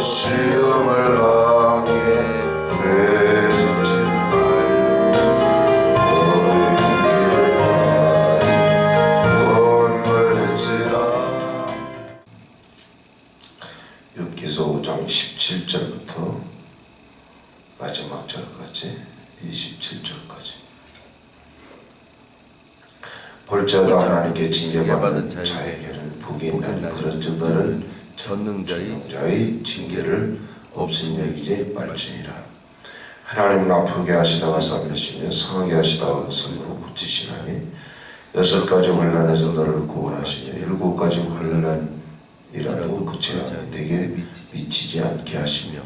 시험을 당해 죄짓지 말고 너의 용기를 원물했지라. 욥기서 5장 17절부터 마지막 절까지 27절까지. 볼지어다 하나님께 징계받는 자에게는 복이 있나니 그런즉 너는 전능자의 징계를 없인 여기지 말지니라. 하나님은 아프게 하시다가 싸매시며 상하게 하시다가 손으로 붙이시나니 6가지 환난에서 너를 구원하시며 7가지 환난이라도 그치하여 내게 미치지 않게 하시며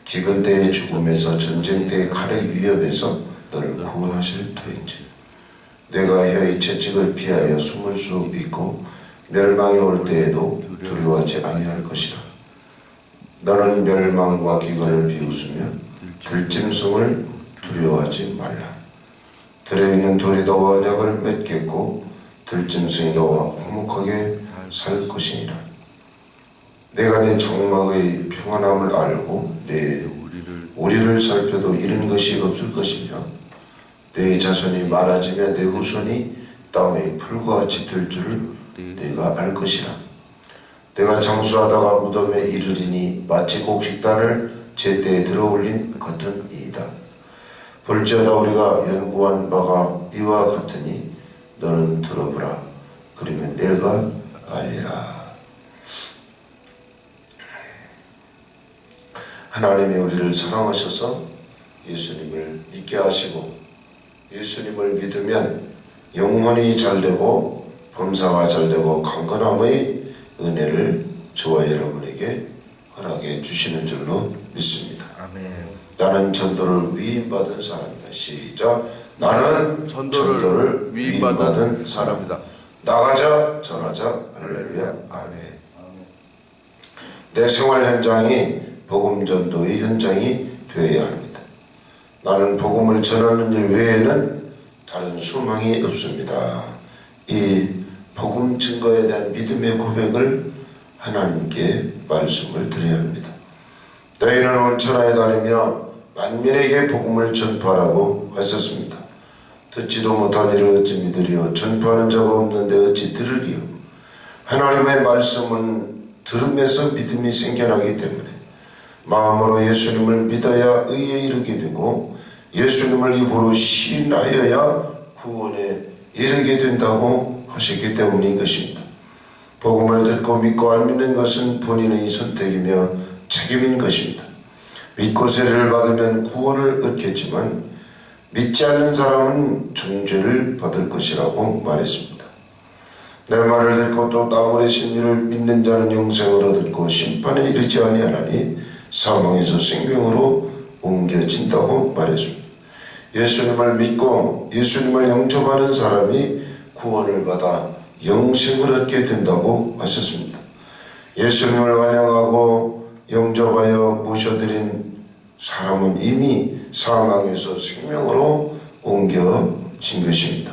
기근 때의 죽음에서 전쟁 때의 칼의 위협에서 너를 구원하실 터인지 내가 혀의 채찍을 피하여 숨을 수 있고 멸망이 올 때에도 두려워하지 아니할 것이라. 너는 멸망과 기근을 비웃으며 들짐승을 두려워하지 말라. 들에 있는 돌이 너와 언약을 맺겠고 들짐승이 너와 화목하게 살 것이니라. 내가 네 장막의 평안함을 알고 내 우리를 살펴도 잃은 것이 없을 것이며 내 자손이 많아지며 내 후손이 땅의 풀과 같이 될 줄을 내가 알 것이라. 내가 장수하다가 무덤에 이르리니 마치 곡식단을 제때에 들어올린 같은 이이다. 볼지어다 우리가 연구한 바가 이와 같으니 너는 들어보라. 그러면 내가 알리라. 하나님이 우리를 사랑하셔서 예수님을 믿게 하시고 예수님을 믿으면 영혼이 잘되고 범사가 잘되고 강건함의 은혜를 저와 여러분에게 허락해 주시는 줄로 믿습니다. 아멘. 나는 전도를 위임받은 사람이다. 시작. 나는 전도를 위임받은 사람이다. 나가자 전하자. 할렐루야. 아멘. 내 생활 현장이 복음 전도의 현장이 되어야 합니다. 나는 복음을 전하는 일 외에는 다른 소망이 없습니다. 이 복음 증거에 대한 믿음의 고백을 하나님께 말씀을 드려야 합니다. 너희는 온 천하에 다니며 만민에게 복음을 전파하라고 하셨습니다. 듣지도 못한 이를 어찌 믿으리요 전파하는 자가 없는데 어찌 들으리요. 하나님의 말씀은 들음에서 믿음이 생겨나기 때문에 마음으로 예수님을 믿어야 의에 이르게 되고 예수님을 입으로 시인하여야 구원에 이르게 된다고 하셨기 때문인 것입니다. 복음을 듣고 믿고 안 믿는 것은 본인의 선택이며 책임인 것입니다. 믿고 세례를 받으면 구원을 얻겠지만 믿지 않는 사람은 정죄를 받을 것이라고 말했습니다. 내 말을 듣고 또 나무의 진리를 믿는 자는 영생을 얻고 심판에 이르지 아니하나니 사망에서 생명으로 옮겨진다고 말했습니다. 예수님을 믿고 예수님을 영접하는 사람이 구원을 받아 영생을 얻게 된다고 하셨습니다. 예수님을 환영하고 영접하여 모셔드린 사람은 이미 사망에서 생명으로 옮겨진 것입니다.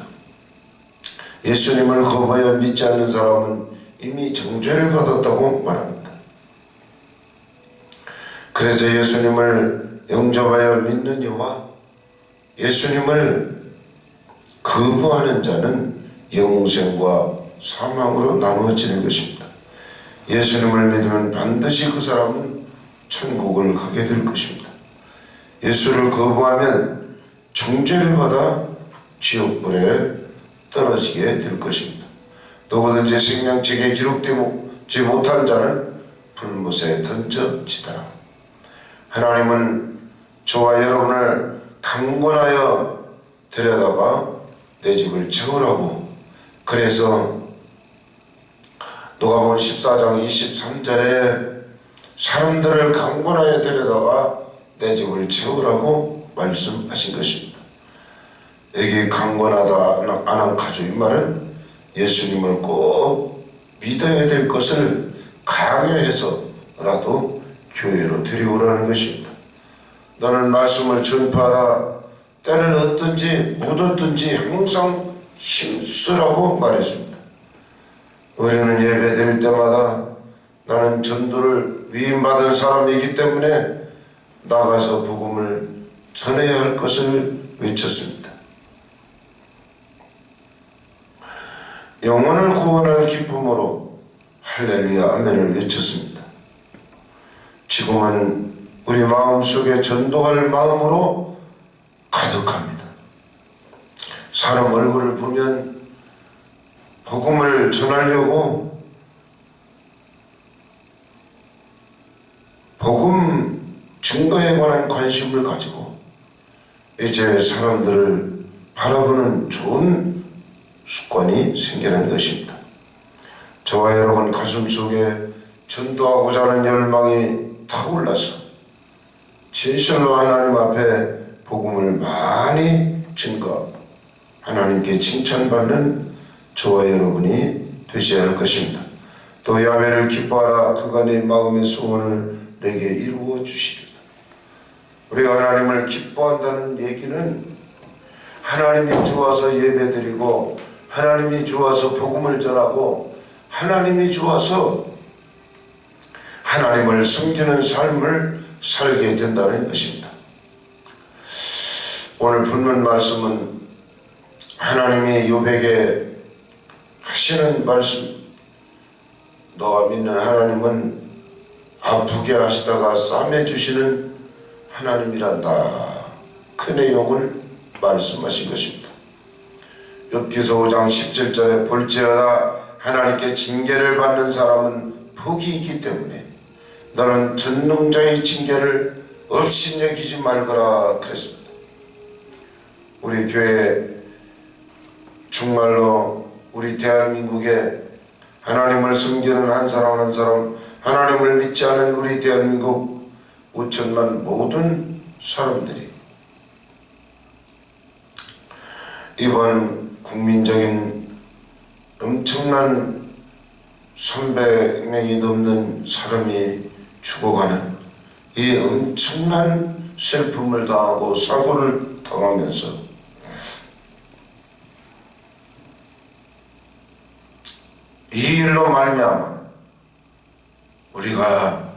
예수님을 거부하여 믿지 않는 사람은 이미 정죄를 받았다고 말합니다. 그래서 예수님을 영접하여 믿는 이와 예수님을 거부하는 자는 영생과 사망으로 나누어지는 것입니다. 예수님을 믿으면 반드시 그 사람은 천국을 가게 될 것입니다. 예수를 거부하면 정죄를 받아 지옥불에 떨어지게 될 것입니다. 누구든지 생명책에 기록되지 못한 자는 불못에 던져지더라. 하나님은 저와 여러분을 강권하여 데려다가 내 집을 채우라고, 그래서 누가복음 14장 23절에 사람들을 강권하여 데려다가 내 집을 채우라고 말씀하신 것입니다. 여기 강권하다 아나카조, 이 말은 예수님을 꼭 믿어야 될 것을 강요해서라도 교회로 데려오라는 것입니다. 너는 말씀을 전파하라. 때를 얻든지 못 얻든지 항상 힘쓰라고 말했습니다. 우리는 예배 드릴 때마다 나는 전도를 위임받은 사람이기 때문에 나가서 복음을 전해야 할 것을 외쳤습니다. 영혼을 구원할 기쁨으로 할렐루야 아멘을 외쳤습니다. 지금은 우리 마음속에 전도할 마음으로 가득합니다. 사람 얼굴을 보면 복음을 전하려고 복음 증거에 관한 관심을 가지고 이제 사람들을 바라보는 좋은 습관이 생겨난 것입니다. 저와 여러분 가슴속에 전도하고자 하는 열망이 타올라서 진실로 하나님 앞에 복음을 많이 증거하고 하나님께 칭찬받는 저와 여러분이 되셔야 할 것입니다. 또 야훼를 기뻐하라 그가 내 마음의 소원을 내게 이루어 주시리라. 우리가 하나님을 기뻐한다는 얘기는 하나님이 좋아서 예배드리고 하나님이 좋아서 복음을 전하고 하나님이 좋아서 하나님을 섬기는 삶을 살게 된다는 것입니다. 오늘 본문 말씀은 하나님이 욥에게 하시는 말씀, 너가 믿는 하나님은 아프게 하시다가 싸매주시는 하나님이란다. 그 내용을 말씀하신 것입니다. 욥기서 5장 17절에 볼지어다 하나님께 징계를 받는 사람은 복이 있기 때문에 너는 전능자의 징계를 업신여기지 말거라 그랬습니다. 우리 교회 정말로 우리 대한민국에 하나님을 섬기는 한 사람 한 사람, 하나님을 믿지 않은 우리 대한민국 5천만 모든 사람들이 이번 국민적인 엄청난 300명이 넘는 사람이 죽어가는 이 엄청난 슬픔을 당하고 사고를 당하면서 이 일로 말미암아 우리가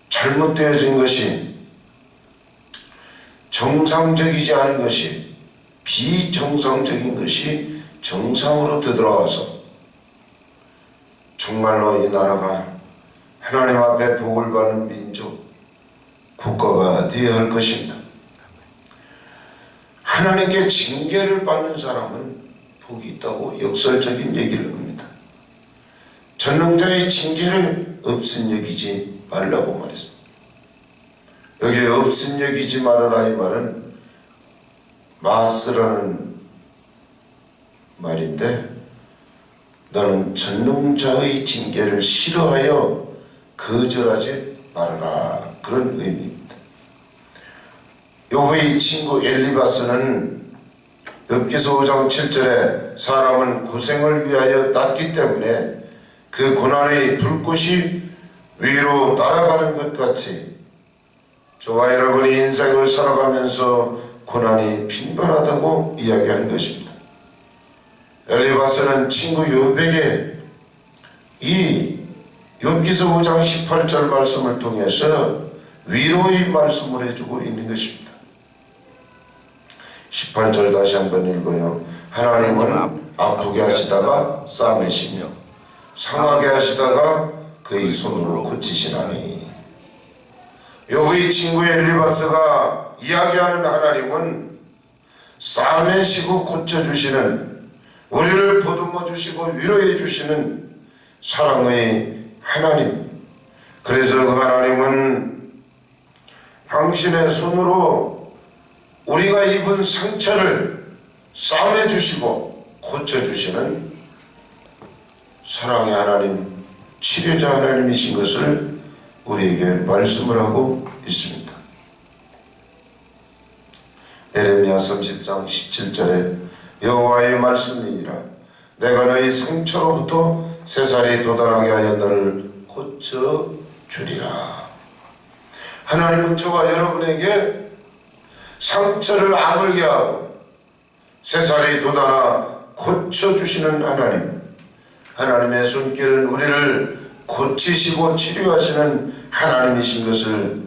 잘못되어진 것이 정상적이지 않은 것이 비정상적인 것이 정상으로 되돌아와서 정말로 이 나라가 하나님 앞에 복을 받는 민족, 국가가 되어야 할 것입니다. 하나님께 징계를 받는 사람은 복이 있다고 역설적인 얘기를 합니다. 전능자의 징계를 업신여기지 말라고 말했습니다. 여기에 업신여기지 말아라 이 말은 마스라는 말인데 너는 전능자의 징계를 싫어하여 거절하지 말아라 그런 의미입니다. 욥의 친구 엘리바스는 욥기서 5장 7절에 사람은 고생을 위하여 땄기 때문에 그 고난의 불꽃이 위로 날아가는 것 같이 저와 여러분이 인생을 살아가면서 고난이 빈번하다고 이야기한 것입니다. 엘리바스는 친구 욥에게 이 욥기서 5장 18절 말씀을 통해서 위로의 말씀을 해주고 있는 것입니다. 18절 다시 한번 읽어요. 하나님은 아프게 하시다가 싸매시며 상하게 하시다가 그의 손으로 고치시나니. 욥의 친구 엘리바스가 이야기하는 하나님은 싸매시고 고쳐주시는, 우리를 보듬어 주시고 위로해 주시는 사랑의 하나님. 그래서 그 하나님은 당신의 손으로 우리가 입은 상처를 싸매주시고 고쳐주시는 사랑의 하나님, 치료자 하나님이신 것을 우리에게 말씀을 하고 있습니다. 에레미야 30장 17절에 여호와의 말씀이니라 내가 너희 상처로부터 새살이 돋아나게 하여 너를 고쳐주리라. 하나님은 저와 여러분에게 상처를 아물게 하고 새살이 돋아나 고쳐주시는 하나님. 하나님의 손길은 우리를 고치시고 치료하시는 하나님이신 것을,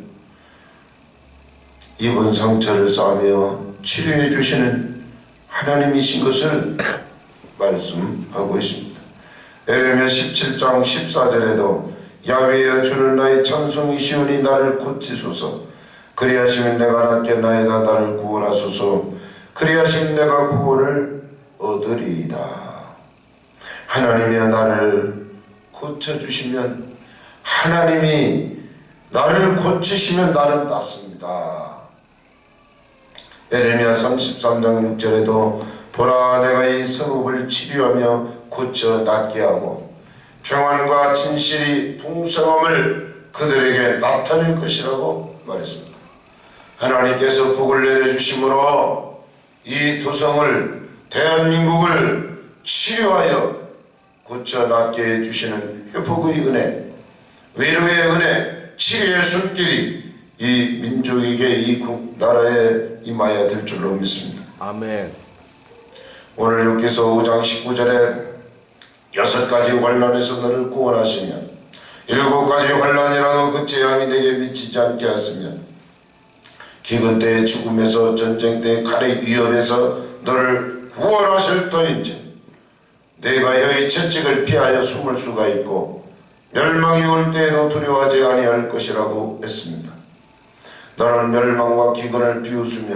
입은 상처를 싸며 치료해 주시는 하나님이신 것을 말씀하고 있습니다. 에레미야 17장 14절에도 야훼여 주는 나의 찬송이시오니 나를 고치소서. 그리하시면 내가 낫게 나이다. 나를 구원하소서. 그리하시면 내가 구원을 얻으리이다. 하나님이여 나를 고쳐주시면, 하나님이 나를 고치시면 나는 낫습니다. 에레미야 33장 6절에도 보라 내가 이 성읍을 치료하며 고쳐 낫게 하고 평안과 진실이 풍성함을 그들에게 나타낼 것이라고 말했습니다. 하나님께서 복을 내려주심으로 이 도성을, 대한민국을 치료하여 고쳐 낫게 해주시는 회복의 은혜, 위로의 은혜, 치료의 손길이 이 민족에게, 이 나라에 임하여 될 줄로 믿습니다. 아멘. 오늘 여기서 5장 19절에 6가지 환난에서 너를 구원하시며 7가지 환난이라도 그 재앙이 내게 미치지 않게 하시며 기근 때의 죽음에서, 전쟁 때의 칼의 위협에서 너를 구원하실 터인지 내가 혀의 채찍을 피하여 숨을 수가 있고 멸망이 올 때에도 두려워하지 아니할 것이라고 했습니다. 너는 멸망과 기근을 비웃으며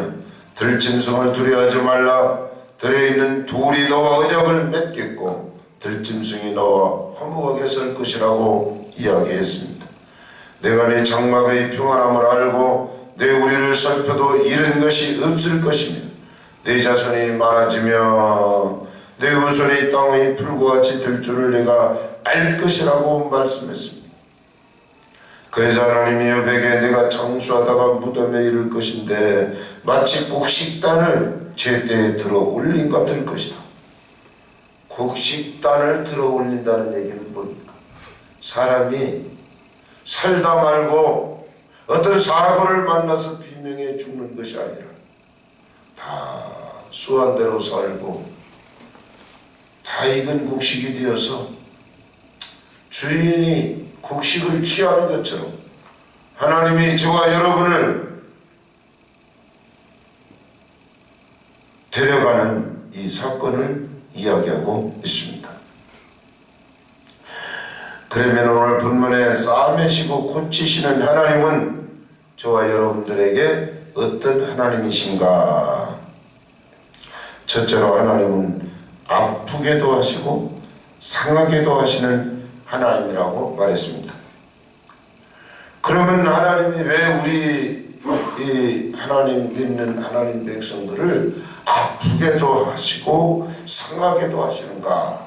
들짐승을 두려워하지 말라. 들에 있는 돌이 너와 의적을 맺겠고 들짐승이 너와 화목하게 설 것이라고 이야기했습니다. 내가 내 장막의 평안함을 알고 내 우리를 살펴도 잃은 것이 없을 것이며 내 자손이 많아지며 내 후손이 땅의 풀과 같이 될 줄을 내가 알 것이라고 말씀했습니다. 그래서 하나님이 여백에 내가 장수하다가 무덤에 이를 것인데 마치 곡식단을 제때에 들어 올린 것 같을 것이다. 곡식단을 들어 올린다는 얘기는 뭡니까? 사람이 살다 말고 어떤 사고를 만나서 비명에 죽는 것이 아니라 다 수완대로 살고 다 익은 곡식이 되어서 주인이 곡식을 취하는 것처럼 하나님이 저와 여러분을 데려가는 이 사건을 이야기하고 있습니다. 그러면 오늘 본문에 싸매시고 고치시는 하나님은 저와 여러분들에게 어떤 하나님이신가? 첫째로 하나님은 아프게도 하시고 상하게도 하시는 하나님이라고 말했습니다. 그러면 하나님이 왜 우리 이 하나님 믿는 하나님 백성들을 아프게도 하시고 상하게도 하시는가?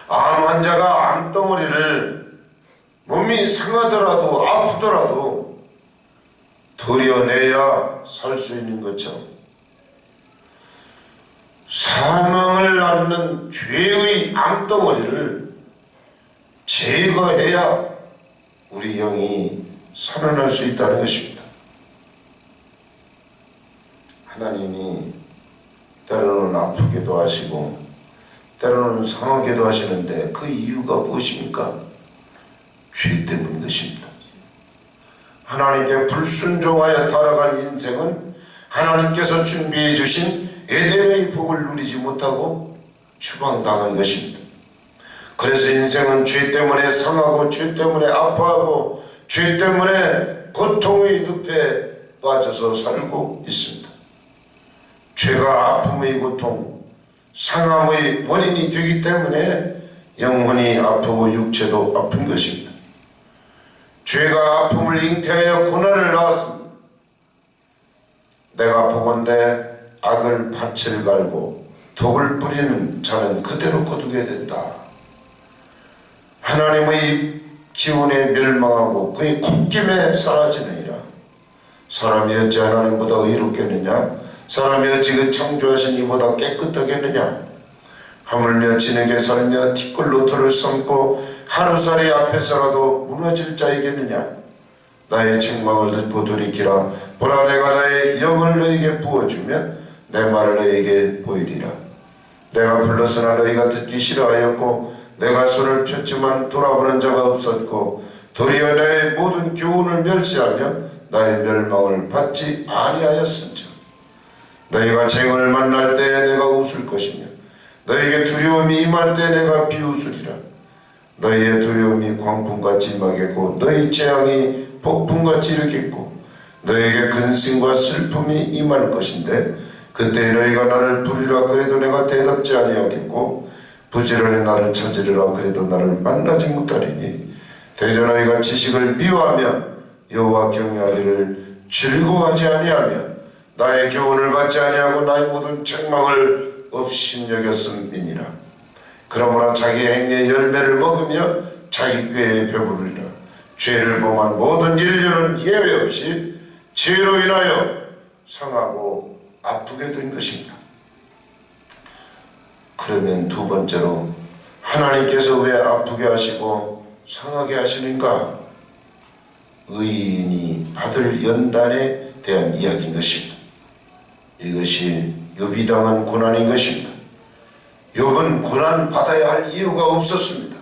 암 환자가 암덩어리를 몸이 상하더라도 아프더라도 도려내야 살 수 있는 것처럼 사망을 낳는 죄의 암덩어리를 제거해야 우리 영이 살아날 수 있다는 것입니다. 하나님이 때로는 아프게도 하시고 때로는 상하게도 하시는데 그 이유가 무엇입니까? 죄 때문인 것입니다. 하나님께 불순종하여 타락한 인생은 하나님께서 준비해 주신 에덴의 복을 누리지 못하고 추방당한 것입니다. 그래서 인생은 죄 때문에 상하고 죄 때문에 아파하고 죄 때문에 고통의 늪에 빠져서 살고 있습니다. 죄가 아픔의 고통, 상함의 원인이 되기 때문에 영혼이 아프고 육체도 아픈 것입니다. 죄가 아픔을 잉태하여 고난을 낳았습니다. 내가 보건대 악을 밭을 갈고 독을 뿌리는 자는 그대로 거두게 된다. 하나님의 기운에 멸망하고 그의 콧김에 사라지느니라. 사람이 어찌 하나님보다 의롭겠느냐? 사람이 어찌 그 창조하신 이보다 깨끗하겠느냐? 하물며 진에게 살며 티끌로 돌을 삼고 하루살이 앞에서라도 무너질 자이겠느냐? 나의 책망을 듣고 돌이키라. 보라 내가 나의 영을 너에게 부어주며 내 말을 너에게 보이리라. 내가 불렀으나 너희가 듣기 싫어하였고 내가 손을 폈지만 돌아보는 자가 없었고 도리어 나의 모든 교훈을 멸시하며 나의 멸망을 받지 아니하였은즉 너희가 쟁을 만날 때에 내가 웃을 것이며 너희에게 두려움이 임할 때 내가 비웃으리라. 너희의 두려움이 광풍같이 임하겠고 너희 재앙이 폭풍같이 일으켰고 너희에게 근심과 슬픔이 임할 것인데 그때 너희가 나를 부르리라 그래도 내가 대답지 아니하겠고 부지런히 나를 찾으리라 그래도 나를 만나지 못하리니 대저 너희가 지식을 미워하며 여호와 경외하기를 즐거워하지 아니하며 나의 교훈을 받지 아니하고 나의 모든 책망을 업신여겼음이니라. 그러므로 자기 행위의 열매를 먹으며 자기 꾀에 배부르리라. 죄를 범한 모든 인류는 예외 없이 죄로 인하여 상하고 아프게 된 것입니다. 그러면 두 번째로 하나님께서 왜 아프게 하시고 상하게 하시는가? 의인이 받을 연단에 대한 이야기인 것입니다. 이것이 욥이 당한 고난인 것입니다. 욥은 고난 받아야 할 이유가 없었습니다.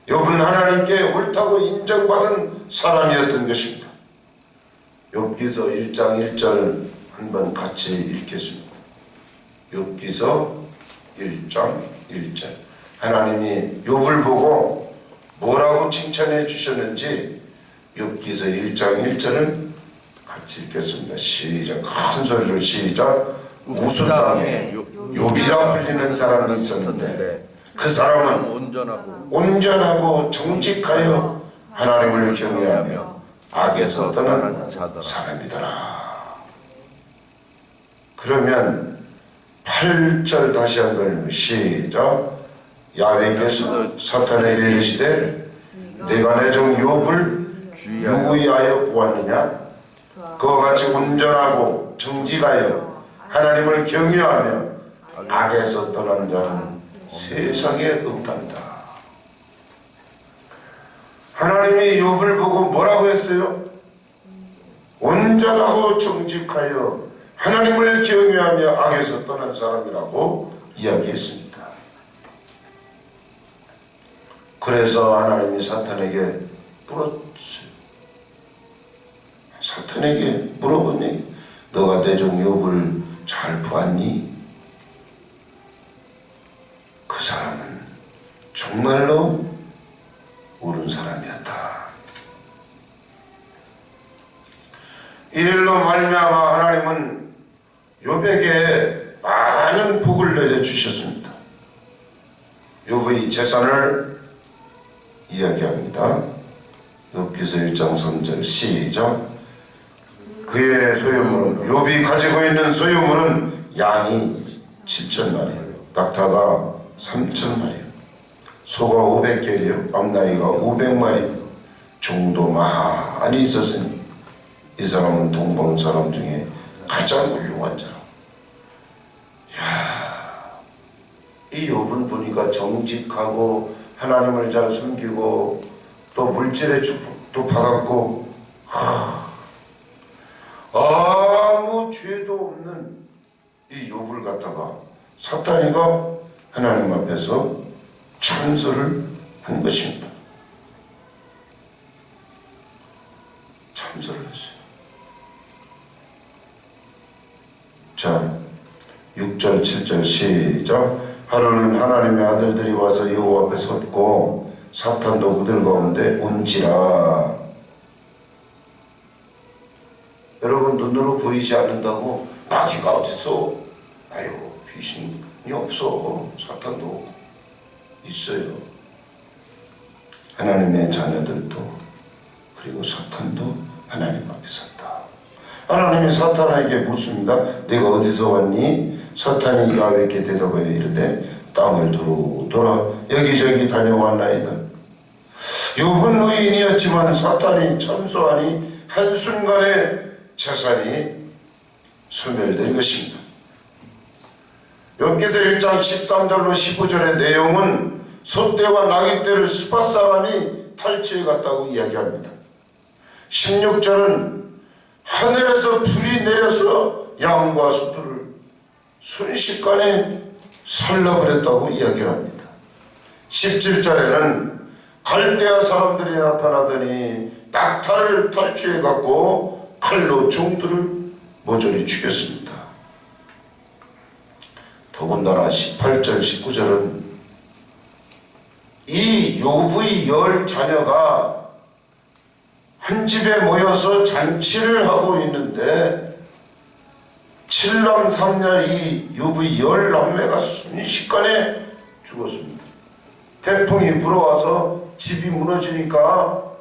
욥은 하나님께 옳다고 인정받은 사람이었던 것입니다. 욥기서 1장 1절 한번 같이 읽겠습니다. 욥기서 1장 1절. 하나님이 욥을 보고 뭐라고 칭찬해 주셨는지 욥기서 1장 1절을 같이 읽겠습니다. 시작. 큰 소리로 시작. 우스 땅에 욥이라 불리는 사람이 있었는데 그 사람은 온전하고 정직하여 하나님을 경외하며 악에서 떠나는 사람이더라. 그러면 8절 다시 한번 시작. 야훼께서 사탄에게 이르시되 내가 내 종 욥을 유의하여 보았느냐? 그와 같이 온전하고 정직하여 하나님을 경외하며 악에서 떠난 자는 세상에 없단다. 하나님이 욥을 보고 뭐라고 했어요? 온전하고 정직하여 하나님을 경외하며 악에서 떠난 사람이라고 이야기했습니다. 그래서 하나님이 사탄에게 물었어요. 사탄에게 물어보니 너가 내 종 욥을 잘 보았니? 그 사람은 정말로 옳은 사람이었다. 이일로 말미암아 하나님은 욥에게 많은 복을 내려주셨습니다. 욥의 재산을 이야기합니다. 욥기서 1장 3절 시작. 그의 소유물은 욥이 가지고 있는 소유물은 양이 7,000마리, 낙타가 3,000마리, 소가 500개리요, 암나이가 500마리 종도 많이 있었으니 이 사람은 동방 사람 중에 가장 훌륭한 자라. 이 욥은 보니까 정직하고 하나님을 잘 숨기고 또 물질의 축복도 받았고 아무 죄도 없는 이 욥을 갖다가 사탄이가 하나님 앞에서 참소를 한 것입니다. 참소를 했어요. 자, 6절 7절 시작. 하루는 하나님의 아들들이 와서 여호와 앞에 섰고 사탄도 그들 가운데 온지라. 여러분, 눈으로 보이지 않는다고 마귀가 어딨어? 아유, 귀신이 없어. 사탄도 있어요. 하나님의 자녀들도 그리고 사탄도 하나님 앞에 섰다. 하나님이 사탄에게 묻습니다. 내가 어디서 왔니? 사탄이 야훼께 대답하여 이르되 땅을 두루 돌아 여기저기 다녀왔나이다. 욥은 의인이었지만 사탄이 참소하니 한순간에 재산이 소멸된 것입니다. 욥기서 1장 13절로 15절의 내용은 소떼와 나귀떼를 스밧 사람이 탈취해 갔다고 이야기합니다. 16절은 하늘에서 불이 내려서 양과 소들을 순식간에 살라버렸다고 이야기를 합니다. 17절에는 갈대아 사람들이 나타나더니 낙타를 탈취해 갖고 칼로 종들을 모조리 죽였습니다. 더군다나 18절 19절은 이 욥의 10자녀가 한 집에 모여서 잔치를 하고 있는데 7남 3녀 이 욥의 10남매가 순식간에 죽었습니다. 태풍이 불어와서 집이 무너지니까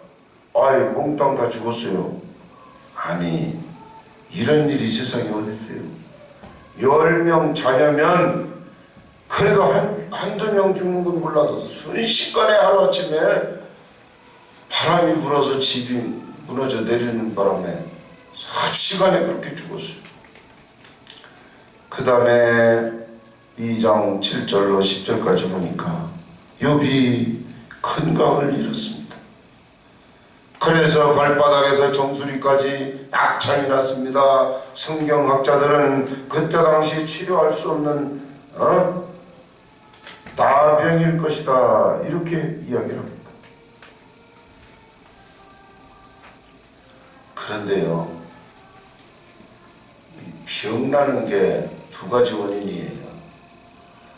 몽땅 다 죽었어요. 아니, 이런 일이 세상에 어디 있어요? 10명 자녀면 그래도 한두 명 죽는 건 몰라도 순식간에 하루아침에 바람이 불어서 집이 무너져 내리는 바람에 삽시간에 그렇게 죽었어요. 그 다음에 2장 7절로 10절까지 보니까 욥이 건강을 잃었습니다. 그래서 발바닥에서 정수리까지 악창이 났습니다. 성경학자들은 그때 당시 치료할 수 없는 나병일 것이다 이렇게 이야기를 합니다. 그런데요, 병나는 게 두 가지 원인이에요.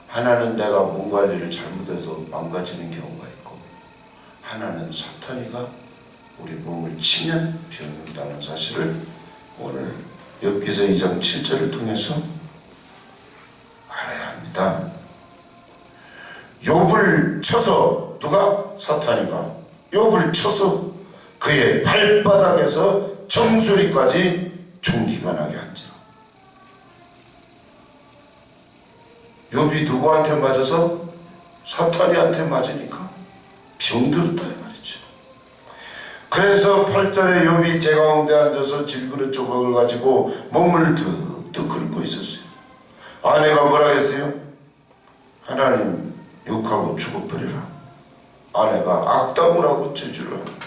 하나는 내가 몸 관리를 잘못해서 망가지는 경우가 있고, 하나는 사탄이가 우리 몸을 치면 병난다는 사실을 오늘 욥기서 2장 7절을 통해서 알아야 합니다. 욥을 쳐서 누가? 사탄이가 욥을 쳐서 그의 발바닥에서 정수리까지 종기가 나게 한지라. 욥이 누구한테 맞아서? 사탄이한테 맞으니까 병들었다 이 말이죠. 그래서 8절에 욥이 제 가운데 앉아서 질그릇 조각을 가지고 몸을 득득 긁고 있었어요. 아내가 뭐라 했어요? 하나님 욕하고 죽어버리라. 아내가 악담을 하고 저주를 합니다.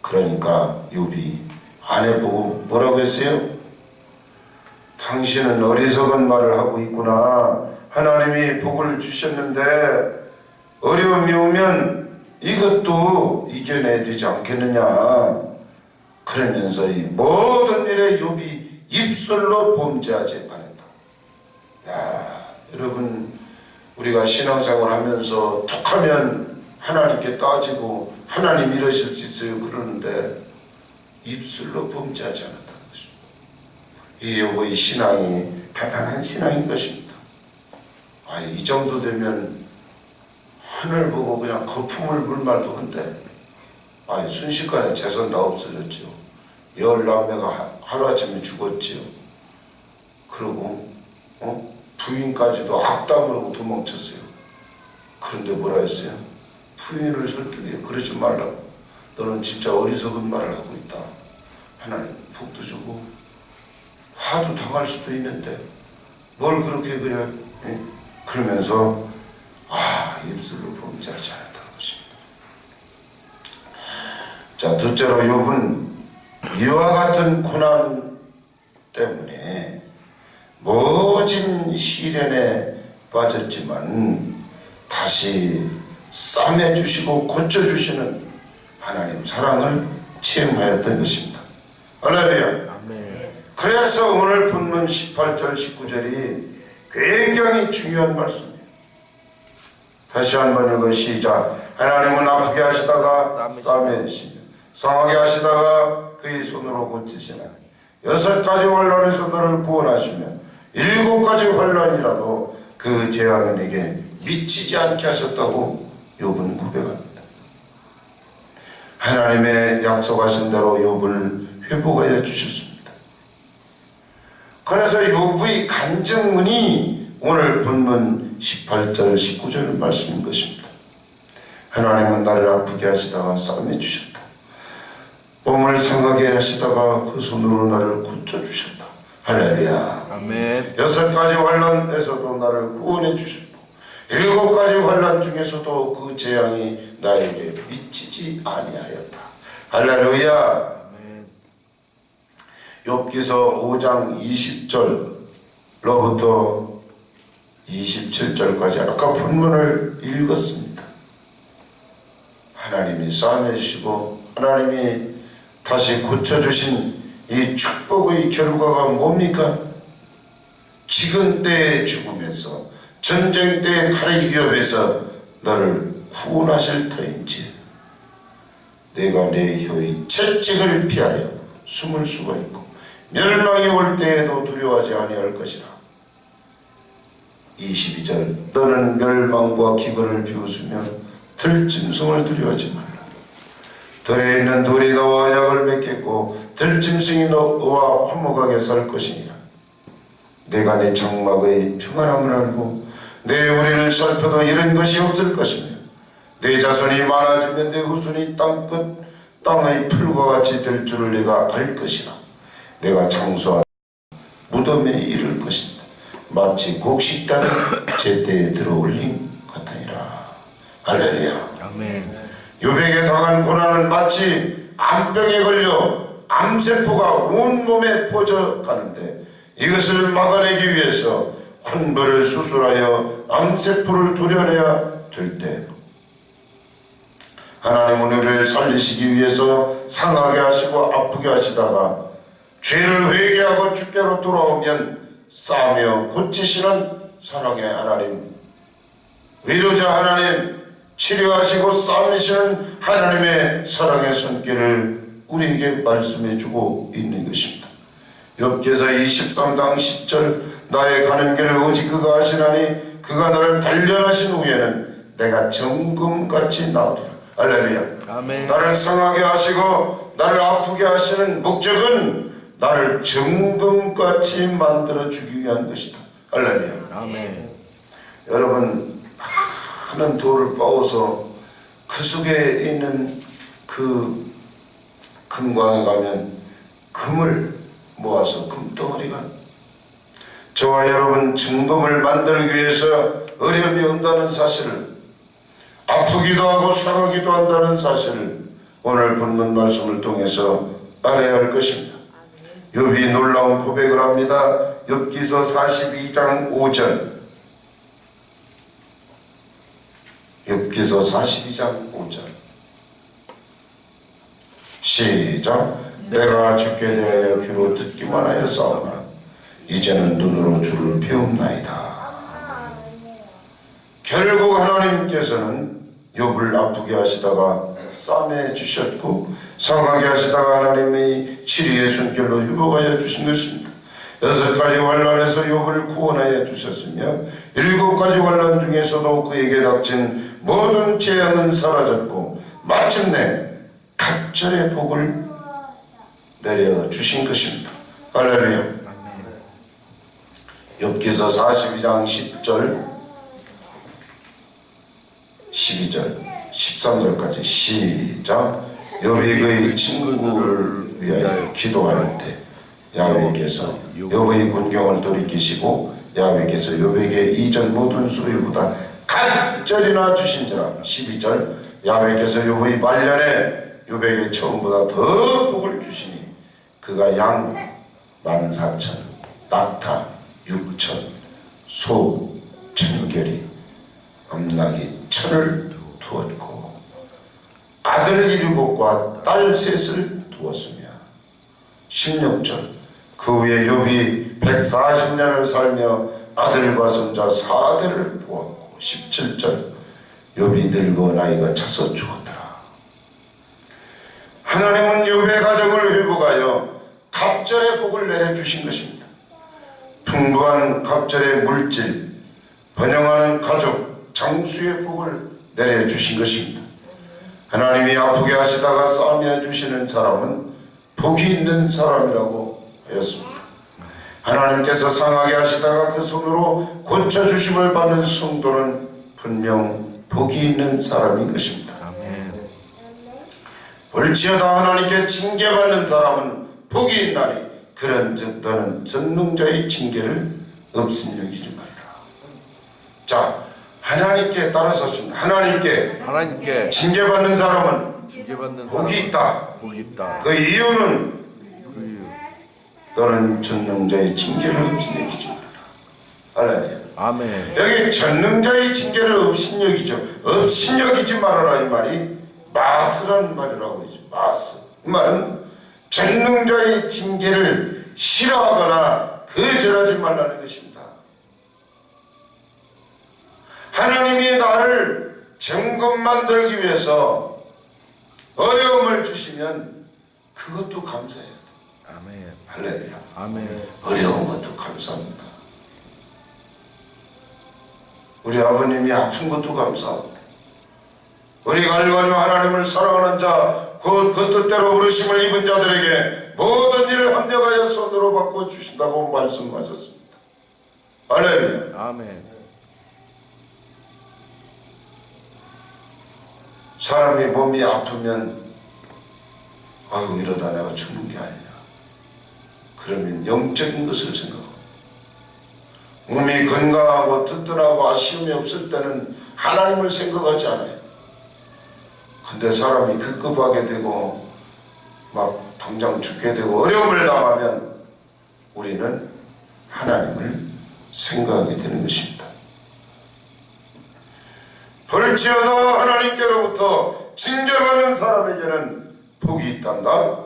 그러니까 욥이 아내 보고 뭐라고 했어요? 당신은 어리석은 말을 하고 있구나. 하나님이 복을 주셨는데 어려움이 오면 이것도 이겨내야 되지 않겠느냐. 그러면서 이 모든 일에 욥이 입술로 범죄하지 않았다. 야, 여러분, 우리가 신앙생활 하면서 툭하면 하나님께 따지고 하나님 이러실 수 있어요 그러는데 입술로 범죄하지 않았다는 것입니다. 이 욥의 신앙이 대단한 신앙인 것입니다. 이 정도 되면 하늘 보고 그냥 거품을 불 말도 한데 순식간에 재산 다 없어졌죠. 10남매가 하루아침에 죽었지요. 그리고 부인까지도 악담으로 도망쳤어요. 그런데 뭐라 했어요? 부인을 설득해요. 그러지 말라고. 너는 진짜 어리석은 말을 하고 있다. 하나님 복도 주고 화도 당할 수도 있는데 뭘 그렇게 그래? 그러면서 입술로 범죄하지 않았다는 것입니다. 자, 둘째로 욥은 이와 같은 고난 때문에 모진 시련에 빠졌지만 다시 싸매주시고 고쳐주시는 하나님 사랑을 체험하였던 것입니다. 할렐루야. 아멘. 그래서 오늘 본문 18절 19절이 굉장히 중요한 말씀이에요. 다시 한번 읽어 시작. 하나님은 아프게 하시다가 싸매주시며 상하게 하시다가 그의 손으로 고치시나 6가지 환란에서 너를 구원하시며 7가지 환란이라도 그 재앙인에게 미치지 않게 하셨다고 욥은 고백합니다. 하나님의 약속하신 대로 욥을 회복하여 주셨습니다. 그래서 욥의 간증문이 오늘 본문 18절 19절 말씀인 것입니다. 하나님은 나를 아프게 하시다가 싸매주셨다. 몸을 상하게 하시다가 그 손으로 나를 고쳐주셨다. 할렐루야. 아멘. 6가지 환란에서도 나를 구원해 주셨고 7가지 환란 중에서도 그 재앙이 나에게 미치지 아니하였다. 할렐루야. 욥기서 5장 20절로부터 27절까지 아까 본문을 읽었습니다. 하나님이 싸매주시고 하나님이 다시 고쳐주신 이 축복의 결과가 뭡니까? 기근 때의 죽음에서 전쟁 때의 칼의 위협에서 너를 구원하실 터인지 내가 내 혀의 채찍을 피하여 숨을 수가 있고 멸망이 올 때에도 두려워하지 아니할 것이라. 22절 너는 멸망과 기근을 비웃으며 들짐승을 두려워하지 말라. 들에 있는 돌이 너와 약을 맺겠고 들짐승이 너와 화목하게 살 것이니라. 내가 내 장막의 평안함을 알고 내 우리를 살펴도 이런 것이 없을 것이며 내 자손이 많아지면 내 후손이 땅의 풀과 같이 될 줄을 내가 알 것이라. 내가 장수한 무덤에 이를 것이다. 마치 곡식단을 제때에 들어올림 같으니라. 할렐루야. 아멘. 욥에게 당한 고난은 마치 암병에 걸려 암세포가 온몸에 퍼져가는데 이것을 막아내기 위해서 환부를 수술하여 암세포를 도려내야 될 때 하나님은 우리를 살리시기 위해서 상하게 하시고 아프게 하시다가 죄를 회개하고 주께로 돌아오면 싸며 고치시는 사랑의 하나님, 위로자 하나님, 치료하시고 싸매시는 하나님의 사랑의 손길을 우리에게 말씀해주고 있는 것입니다. 욥기서 23장 10절 나의 가는 길을 오직 그가 하시나니 그가 나를 단련하신 후에는 내가 정금같이 나오리라. 할렐루야. 아멘. 나를 상하게 하시고 나를 아프게 하시는 목적은 나를 정금같이 만들어주기 위한 것이다. 할렐루야. 아멘. 여러분 많은 돌을 빻아서 그 속에 있는 그 금광에 가면 금을 모아서 금덩어리가 저와 여러분 증금을 만들기 위해서 어려움이 온다는 사실을 아프기도 하고 상하기도 한다는 사실을 오늘 본문 말씀을 통해서 알아야 할 것입니다. 욥이 놀라운 고백을 합니다. 욥기서 42장 5절 욥기서 42장 5절 시작. 내가 주께 대하여 귀로 듣기만 하여 싸우나 이제는 눈으로 주를 배움나이다. 결국 하나님께서는 욥을 아프게 하시다가 싸매 주셨고 상하게 하시다가 하나님의 치리의 손길로 회복하여 주신 것입니다. 6가지 환난에서 욥을 구원하여 주셨으며 7가지 환난 중에서도 그에게 닥친 모든 재앙은 사라졌고 마침내 갑절의 복을 내려주신 것입니다. 할렐루야. 욥기서 42장 10절 12절 13절까지 시작. 욥이 그의 친구를 위하여 기도할 때 야훼께서 욥의 군경을 돌이키시고 야훼께서 욥에게 이전 모든 소유보다 갑절이나 주신지라. 12절 야훼께서 욥의 말년에 욥에게 처음보다 더 복을 주시니 그가 양 14,000 낙타 6,000 소 1,000결이 암나귀 1,000을 두었고 아들 7과 딸 3을 두었으며 16절 그 후에 욥이 140년을 살며 아들과 손자 4대를 보았고 17절 욥이 늙어 나이가 차서 죽었더라. 하나님은 욥의 가정을 회복하여 갑절의 복을 내려주신 것입니다. 풍부한 갑절의 물질, 번영하는 가족, 장수의 복을 내려주신 것입니다. 하나님이 아프게 하시다가 싸매 주시는 사람은 복이 있는 사람이라고 하였습니다. 하나님께서 상하게 하시다가 그 손으로 고쳐주심을 받는 성도는 분명 복이 있는 사람인 것입니다. 볼지어다 하나님께 징계받는 사람은 복이 있나니 그런즉 너는 전능자의 징계를 없음 여기지 말라. 자, 하나님께 따라서 하십니다. 하나님께 징계받는 사람은 복이 있다. 그 이유는 너는 전능자의 징계를 없음 여기지 말라. 할렐루야. 아멘. 여기 전능자의 징계를 업신여기지 말아라 이 말이 마스라는 말이라고 하죠. 마스. 이 말은 전능자의 징계를 싫어하거나 거절하지 말라는 것입니다. 하나님이 나를 정금 만들기 위해서 어려움을 주시면 그것도 감사해요. 아멘. 할렐루야. 아멘. 어려운 것도 감사합니다. 우리 아버님이 아픈 것도 감사하고, 우리가 알거니 하나님을 사랑하는 자, 그 뜻대로 부르심을 입은 자들에게 모든 일을 합력하여 손으로 바꿔주신다고 말씀하셨습니다. 할렐루야. 아멘. 사람이 몸이 아프면 아유 이러다 내가 죽는 게 아니냐, 그러면 영적인 것을 생각하고, 몸이 건강하고 튼튼하고 아쉬움이 없을 때는 하나님을 생각하지 않아요. 근데 사람이 급급하게 되고 막 당장 죽게 되고 어려움을 당하면 우리는 하나님을 생각하게 되는 것입니다. 볼지어다 하나님께로부터 징계받는 사람에게는 복이 있단다.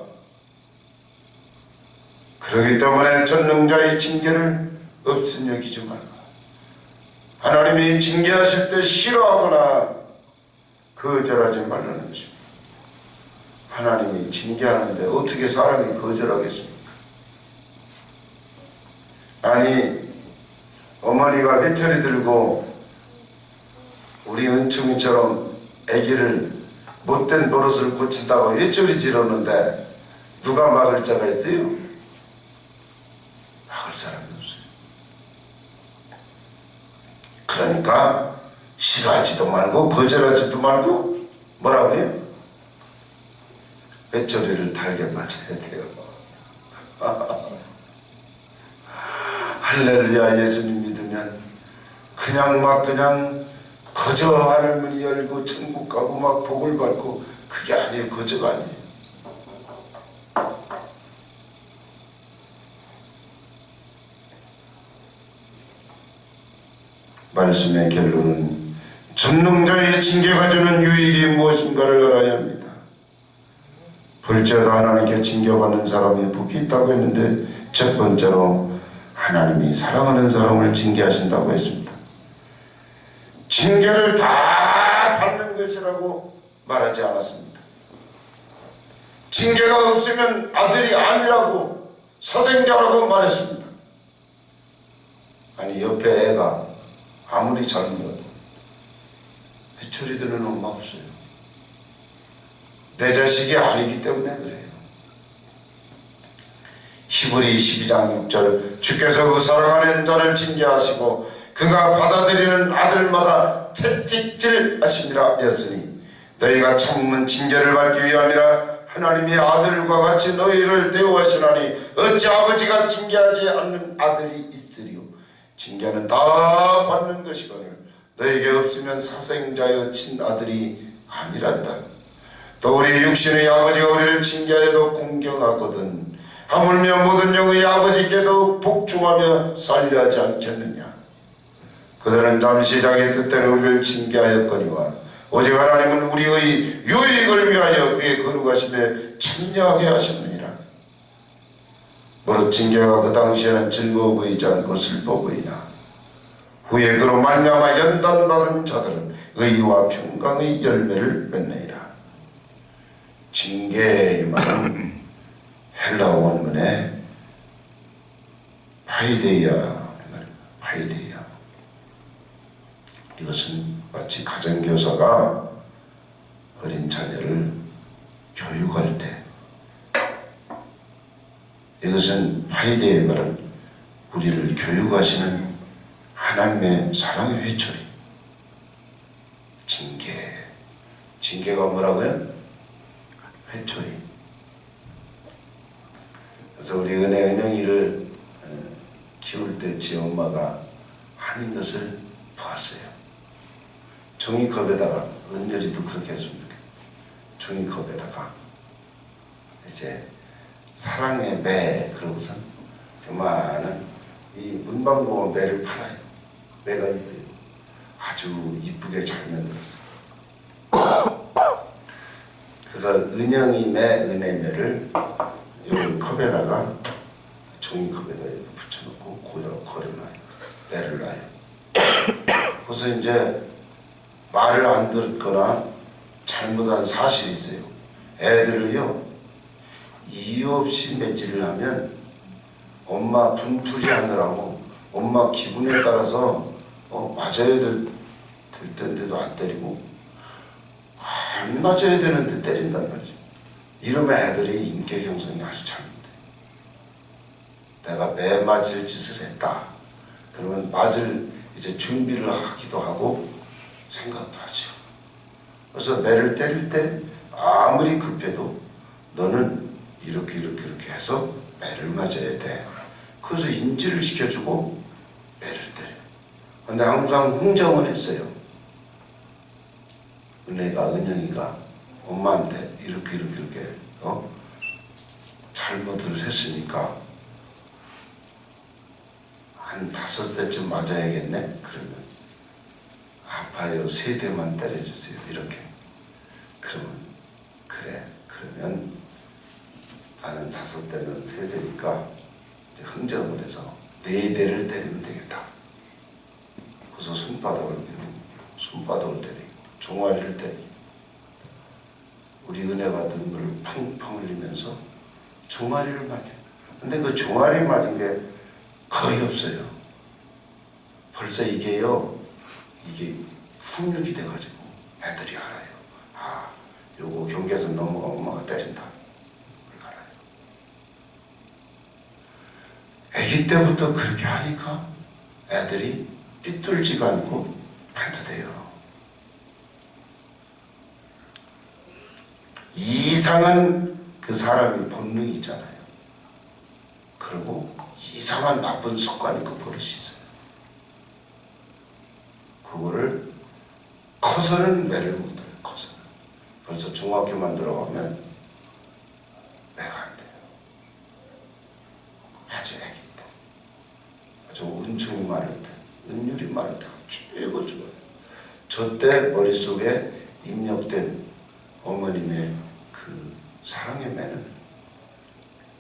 그렇기 때문에 전능자의 징계를 없은 여기지 말라. 하나님이 징계하실 때 싫어하거나 거절하지 말라는 것입니다. 하나님이 징계하는데 어떻게 사람이 거절하겠습니까? 아니, 어머니가 회초리 들고 우리 은총이처럼 아기를 못된 버릇을 고친다고 회초리 지르는데 누가 막을 자가 있어요? 막을 사람이 없어요. 그러니까 싫어하지도 말고 거절하지도 말고 뭐라고요? 회초리를 달게 맞아야 돼요. 할렐루야. 예수님 믿으면 그냥 거저 하늘문이 열고 천국 가고 막 복을 받고, 그게 아니에요. 거저가 아니에요. 말씀의 결론은 전능자의 징계가 주는 유익이 무엇인가를 알아야 합니다. 볼지어다 하나님께 징계받는 사람이 복이 있다고 했는데, 첫 번째로 하나님이 사랑하는 사람을 징계하신다고 했습니다. 징계를 다 받는 것이라고 말하지 않았습니다. 징계가 없으면 아들이 아니라고, 사생자라고 말했습니다. 아니, 옆에 애가 아무리 잘못해도 회초리 드는 엄마 없어요. 내 자식이 아니기 때문에 그래요. 히브리 12장 6절, 주께서 그 사랑하는 자를 징계하시고 그가 받아들이는 아들마다 채찍질 하시니라 였으니, 너희가 참은 징계를 받기 위함이라. 하나님이 아들과 같이 너희를 대우하시나니 어찌 아버지가 징계하지 않는 아들이 있으리요. 징계는 다 받는 것이거늘 너에게 없으면 사생자여 친아들이 아니란다. 또 우리 육신의 아버지가 우리를 징계하여도 공경하거든 하물며 모든 영의 아버지께도 복종하며 살려하지 않겠느냐. 그들은 잠시 자기 뜻대로 우리를 징계하였거니와 오직 하나님은 우리의 유익을 위하여 그의 거룩하심에 참여하게 하셨느니라. 무릇 징계가 그 당시에는 즐거워 보이지 않고 슬퍼 보이나 후에 그로 말미암아 연단받은 자들은 의와 평강의 열매를 맺느니라. 징계의 말은 헬라어 원문에 파이데이아, 파이데이아. 이것은 마치 가정교사가 어린 자녀를 교육할 때, 이것은 파이데이의 말은 우리를 교육하시는 하나님의 사랑의 회초리. 징계가 뭐라고요? 회초리. 그래서 우리 은영이를 키울 때 지 엄마가 하는 것을 보았어요. 종이컵에다가, 은열이도 그렇게 했습니다. 종이컵에다가 이제 사랑의 매, 그러고선 그만은 이 문방구 매를 팔아요. 매가 있어요. 아주 이쁘게 잘 만들었어요. 그래서 은영이 매, 은혜매를 요 컵에다가 종이컵에다 이렇게 붙여놓고 거기다가 걸어놔요. 매를 놔요. 그래서 이제 말을 안 듣거나 잘못한 사실이 있어요. 애들을요 이유 없이 매질을 하면 엄마 분풀이 하느라고 엄마 기분에 따라서 맞아야 될 때인데도 안 때리고 안 맞아야 되는데 때린단 말이죠. 이러면 애들이 인격 형성이 아주 잘못돼. 내가 매 맞을 짓을 했다. 그러면 맞을 이제 준비를 하기도 하고 생각도 하죠. 그래서 매를 때릴 때 아무리 급해도 너는 이렇게 해서 매를 맞아야 돼. 그래서 인지를 시켜주고 매를 때려요. 근데 항상 흥정을 했어요. 은영이가 엄마한테 이렇게 잘못을 했으니까 한 5대쯤 맞아야겠네. 그러면 아파요. 3대만 때려주세요. 이렇게. 그러면 그래. 그러면 나는 5대는 3대니까 흥정을 해서 4대를 때리면 되겠다. 그래서 손바닥을 때리고 종아리를 때리고 우리 은혜가 눈물을 펑펑 흘리면서 종아리를 맞아요. 근데 그 종아리 맞은 게 거의 없어요. 벌써 이게 훈육이 돼가지고 애들이 알아요. 아, 요거 경계에서 넘어가 엄마가 때린다. 그걸 알아요. 아기 때부터 그렇게 하니까 애들이 삐뚤지가 않고 반듯해요. 이상한 그 사람의 본능이 있잖아요. 그리고 이상한 나쁜 습관이 그 버릇이 있어요. 그거를 커서는 매를 못해요. 커서는. 벌써 중학교만 들어가면 매가 안 돼요. 아주 애기 때. 아주 은총이 많을 때, 은율이 많을 때 최고 좋아요. 저 때 머릿속에 입력된 어머님의 그 사랑의 매는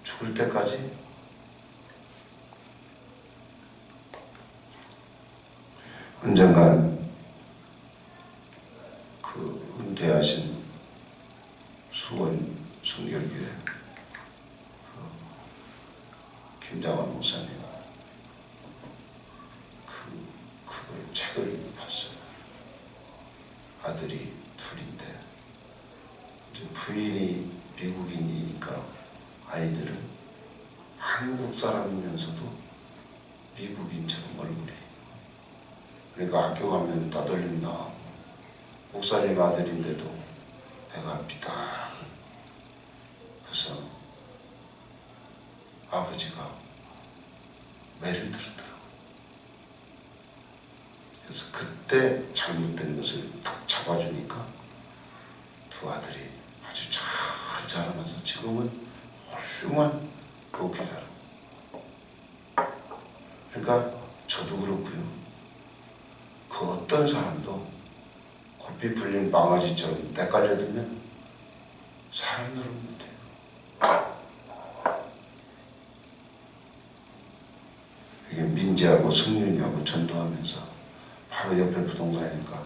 죽을 때까지 언젠간 그 은퇴하신 수원 순결교회 김장원 목사님 그걸 책을 봤어요. 아들이 둘인데 이제 부인이 미국인이니까 아이들은 한국 사람이면서도 미국인처럼 얼굴이. 그러니까 학교 가면 따돌림 나오고 목사님 아들인데도 배가 삐딱. 그래서 아버지가 매를 들었더라고요. 그래서 그때 잘못된 것을 딱 잡아주니까 두 아들이 아주 잘 자라면서 지금은 훌륭한 목회자로. 그러니까 저도 그렇고요. 그 어떤 사람도 골피 풀린 망아지처럼 때깔려들면 사람 노릇 못해요. 이게 민지하고 승윤이하고 전도하면서 바로 옆에 부동산이니까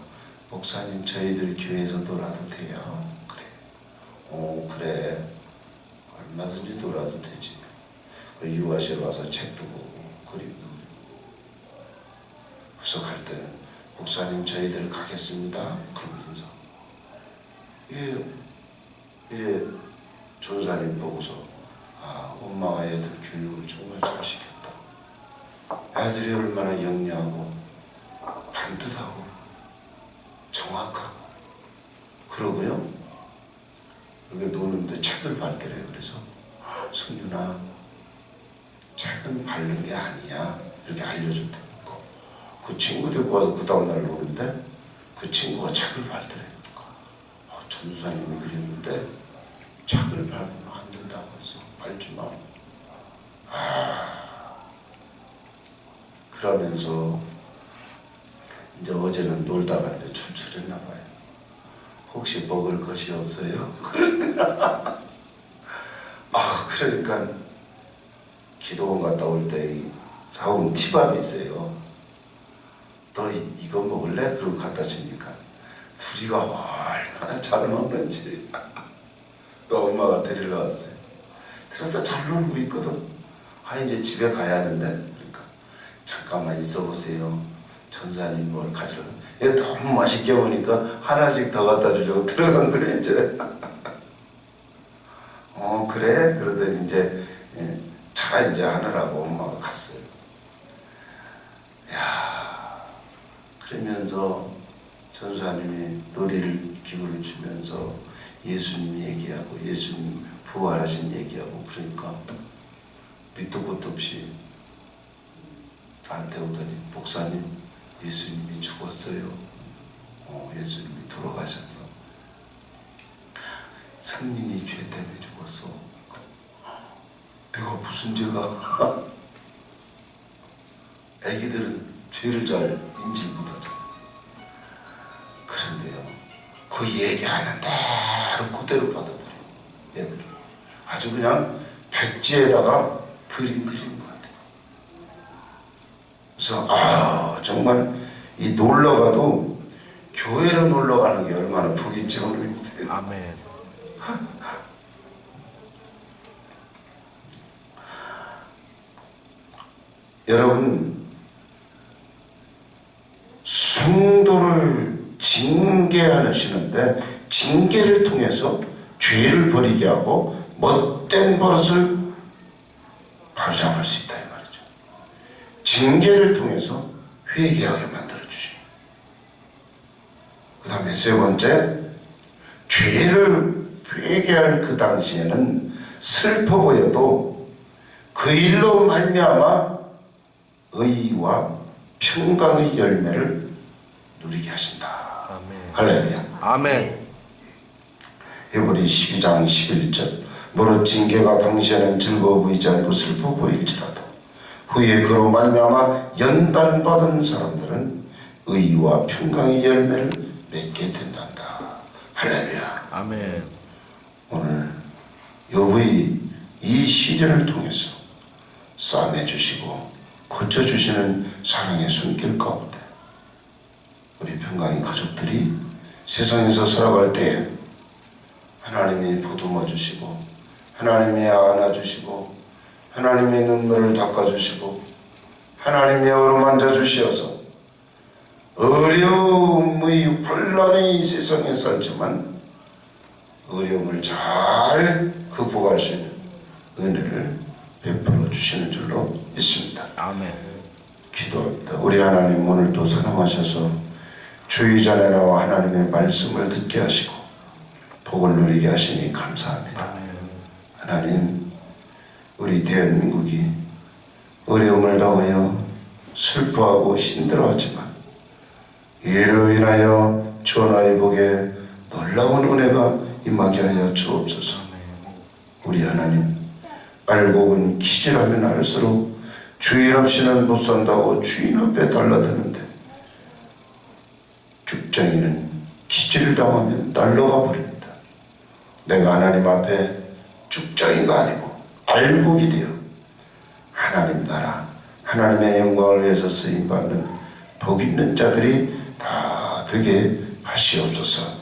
목사님 저희들 교회에서 놀아도 돼요? 그래. 그래. 얼마든지 놀아도 되지. 유아실 와서 책도 보고 그림도 그리고. 그래서 갈 때는 목사님 저희들 가겠습니다. 그러면서 이게 전사님 보고서 엄마가 애들 교육을 정말 잘 시켰다. 애들이 얼마나 영리하고 반듯하고 정확하고 그러고요. 이렇게 노는데 책을 밟기래. 그래서 승윤아 책은 밟는 게 아니야. 이렇게 알려줬다. 그 친구 데리고 와서 그 다음날 노는데 그 친구가 책을 밟더래요. 전도사님이 그랬는데 책을 밟으면 안 된다고 했어. 밟지 마. 그러면서 어제는 놀다가 이제 출출했나 봐요. 혹시 먹을 것이 없어요? 그러니까 기도원 갔다 올 때 사온 티밥이 있어요. 너 이거 먹을래? 그러고 갖다 주니까 둘이가 얼마나 잘 먹는지. 엄마가 데리러 왔어요. 그래서 잘 놀고 있거든. 이제 집에 가야 하는데, 그러니까 잠깐만 있어 보세요. 전사님 뭘 가져가. 얘 너무 맛있게 먹으니까 하나씩 더 갖다 주려고 들어간 거래 이제. 그래? 그러더니 이제 차 이제 하느라고 엄마가 갔어요. 그러면서 전사님이 놀이를 기구를 주면서 예수님 얘기하고 예수님 부활하신 얘기하고 그러니까 밑도 끝도 없이 나한테 오더니 목사님 예수님이 죽었어요. 예수님이 돌아가셨어. 성민이 죄 때문에 죽었어. 내가 무슨 죄가? 애기들은 죄를 잘 인지 못하잖아. 그런데요, 그 얘기하는 대로 그대로 받아들여. 얘들은 아주 그냥 백지에다가 그림 그리는 것 같아요. 그래서 정말 이 놀러가도 교회로 놀러가는 게 얼마나 복인지 모르겠어요. 아멘. 여러분, 성도를 징계하시는데 징계를 통해서 죄를 버리게 하고 못된 버릇을 바로잡을 수 있다 이 말이죠. 징계를 통해서 회개하게 만들어주십니다. 그 다음에 세 번째, 죄를 회개할 그 당시에는 슬퍼 보여도 그 일로 말미암아 의와 평강의 열매를 누리게 하신다. 아멘. 할렐루야. 아멘. 히브리 12장 11절 무릇 징계가 당시에는 즐거워 보이지 않고 슬퍼 보일지라도 후에 그로 말미암아 연단받은 사람들은 의와 평강의 열매를 맺게 된단다. 할렐루야. 아멘. 오늘 욥의 이 시련을 통해서 싸매주시고 고쳐주시는 사랑의 손길 가운데 우리 평강의 가족들이 세상에서 살아갈 때에 하나님이 보듬어 주시고 하나님이 안아주시고 하나님의 눈물을 닦아주시고 하나님의 어루만져 주시어서 어려움의 혼란의 세상에 살지만 어려움을 잘 극복할 수 있는 은혜를 베풀어 주시는 줄로 믿습니다. 아멘. 기도합니다. 우리 하나님 오늘도 사랑하셔서 주의 전에 나와 하나님의 말씀을 듣게 하시고 복을 누리게 하시니 감사합니다. 아멘. 하나님, 우리 대한민국이 어려움을 당하여 슬퍼하고 힘들어하지만 이로 인하여 전하의 복에 놀라운 은혜가 임하게 하여 주옵소서. 우리 하나님, 알곡은 키질하면 알수록 주인 없이는 못 산다고 주인 앞에 달라드는데 죽정이는 키질을 당하면 날아가 버립니다. 내가 하나님 앞에 죽정이가 아니고 알곡이 되어 하나님 나라 하나님의 영광을 위해서 쓰임받는 복 있는 자들이 다 되게 하시옵소서.